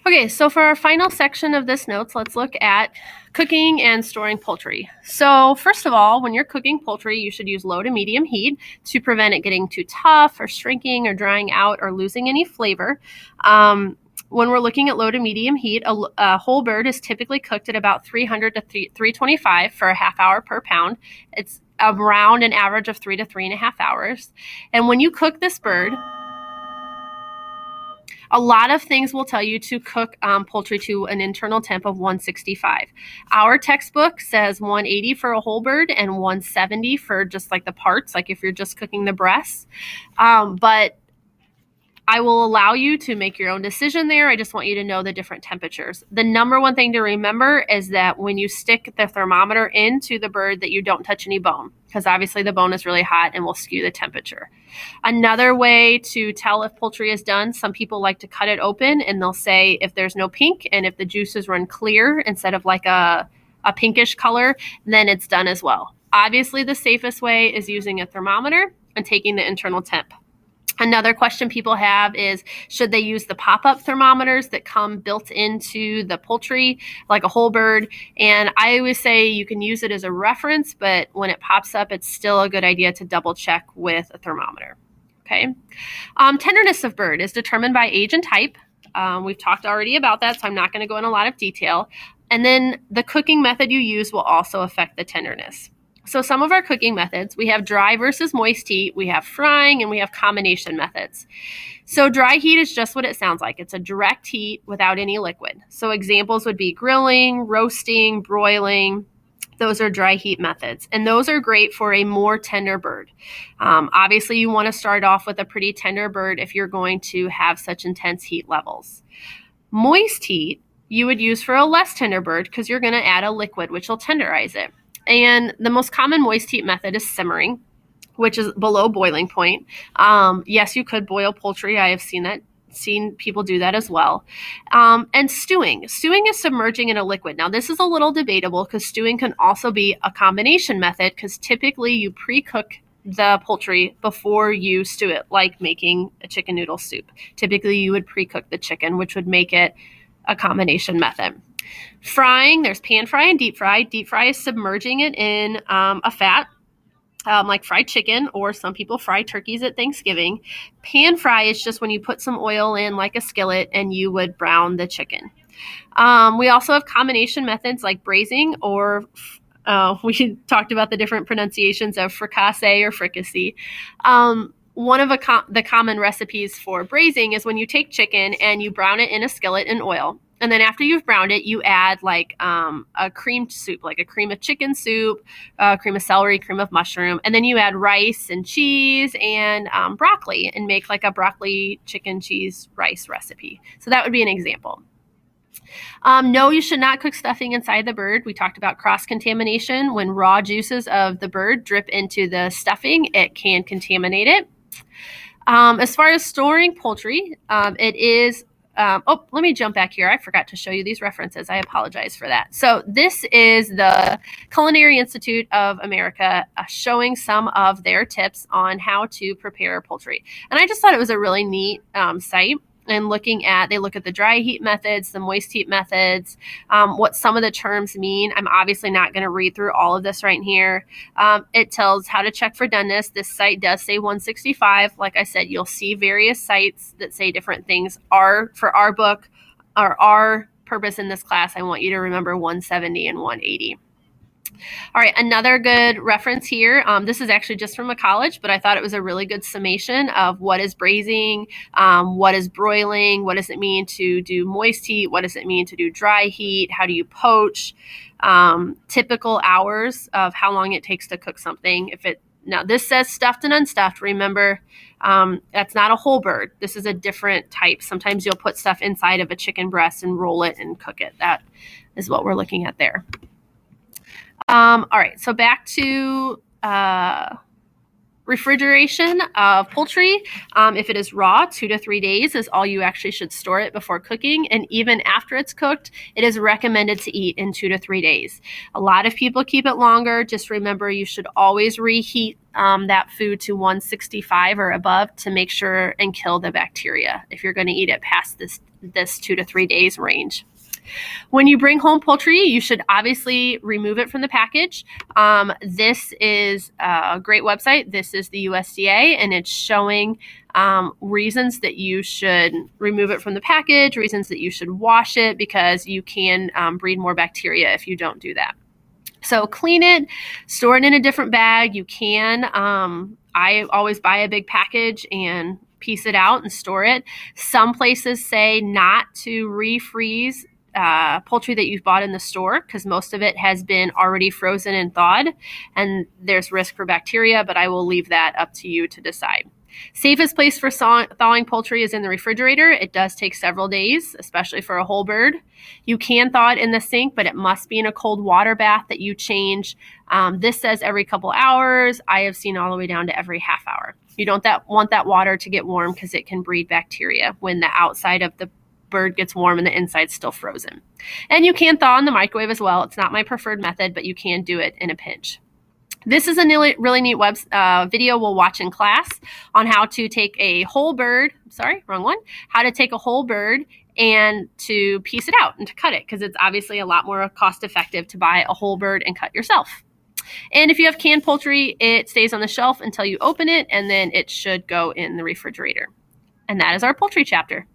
Okay, so for our final section of this notes, let's look at cooking and storing poultry. So first of all, when you're cooking poultry, you should use low to medium heat to prevent it getting too tough or shrinking or drying out or losing any flavor. When we're looking at low to medium heat, a whole bird is typically cooked at about 300 to 325 for a half hour per pound. It's around an average of 3 to 3.5 hours. And when you cook this bird, a lot of things will tell you to cook poultry to an internal temp of 165. Our textbook says 180 for a whole bird and 170 for just like the parts, like if you're just cooking the breasts. But I will allow you to make your own decision there. I just want you to know the different temperatures. The number one thing to remember is that when you stick the thermometer into the bird, that you don't touch any bone, because obviously the bone is really hot and will skew the temperature. Another way to tell if poultry is done, some people like to cut it open and they'll say if there's no pink and if the juices run clear instead of like a pinkish color, then it's done as well. Obviously, the safest way is using a thermometer and taking the internal temp. Another question people have is, should they use the pop-up thermometers that come built into the poultry, like a whole bird? And I always say you can use it as a reference, but when it pops up, it's still a good idea to double check with a thermometer. Okay. Tenderness of bird is determined by age and type. We've talked already about that, so I'm not going to go in a lot of detail. And then the cooking method you use will also affect the tenderness. So some of our cooking methods, we have dry versus moist heat, we have frying, and we have combination methods. So dry heat is just what it sounds like. It's a direct heat without any liquid. So examples would be grilling, roasting, broiling. Those are dry heat methods, and those are great for a more tender bird. Obviously, you want to start off with a pretty tender bird if you're going to have such intense heat levels. Moist heat you would use for a less tender bird because you're going to add a liquid, which will tenderize it. And the most common moist heat method is simmering, which is below boiling point. Yes, you could boil poultry. I have seen people do that as well. And stewing. Stewing is submerging in a liquid. Now, this is a little debatable because stewing can also be a combination method because typically you pre-cook the poultry before you stew it, like making a chicken noodle soup. Typically, you would pre-cook the chicken, which would make it a combination method. Frying, there's pan fry and deep fry. Deep fry is submerging it in a fat, like fried chicken, or some people fry turkeys at Thanksgiving. Pan fry is just when you put some oil in like a skillet and you would brown the chicken. We also have combination methods like braising, or we talked about the different pronunciations of fricassee or fricassee. One of the common recipes for braising is when you take chicken and you brown it in a skillet in oil. And then after you've browned it, you add like a cream soup, like a cream of chicken soup, cream of celery, cream of mushroom. And then you add rice and cheese and broccoli and make like a broccoli chicken cheese rice recipe. So that would be an example. No, you should not cook stuffing inside the bird. We talked about cross-contamination. When raw juices of the bird drip into the stuffing, it can contaminate it. As far as storing poultry, it is let me jump back here. I forgot to show you these references. I apologize for that. So this is the Culinary Institute of America showing some of their tips on how to prepare poultry. And I just thought it was a really neat site. And they look at the dry heat methods, the moist heat methods, what some of the terms mean. I'm obviously not going to read through all of this right here. It tells how to check for doneness. This site does say 165. Like I said, you'll see various sites that say different things. For our book, or our purpose in this class, I want you to remember 170 and 180. All right, another good reference here. This is actually just from a college, but I thought it was a really good summation of what is braising, what is broiling, what does it mean to do moist heat, what does it mean to do dry heat, how do you poach, typical hours of how long it takes to cook something. Now this says stuffed and unstuffed. Remember, that's not a whole bird. This is a different type. Sometimes you'll put stuff inside of a chicken breast and roll it and cook it. That is what we're looking at there. All right, so back to refrigeration of poultry. If it is raw, 2 to 3 days is all you actually should store it before cooking. And even after it's cooked, it is recommended to eat in 2 to 3 days. A lot of people keep it longer. Just remember, you should always reheat that food to 165 or above to make sure and kill the bacteria if you're going to eat it past this 2 to 3 days range. When you bring home poultry, you should obviously remove it from the package. This is a great website. This is the USDA, and it's showing reasons that you should remove it from the package, reasons that you should wash it, because you can breed more bacteria if you don't do that. So clean it, store it in a different bag. You can. I always buy a big package and piece it out and store it. Some places say not to refreeze poultry that you've bought in the store, because most of it has been already frozen and thawed, and there's risk for bacteria, but I will leave that up to you to decide. Safest place for thawing poultry is in the refrigerator. It does take several days, especially for a whole bird. You can thaw it in the sink, but it must be in a cold water bath that you change. This says every couple hours. I have seen all the way down to every half hour. You don't want that water to get warm, because it can breed bacteria when the outside of the bird gets warm and the inside's still frozen. And you can thaw in the microwave as well. It's not my preferred method, but you can do it in a pinch. This is a really neat video we'll watch in class on how to take a whole bird, how to take a whole bird and to piece it out and to cut it, because it's obviously a lot more cost effective to buy a whole bird and cut yourself. And if you have canned poultry, it stays on the shelf until you open it, and then it should go in the refrigerator. And that is our poultry chapter.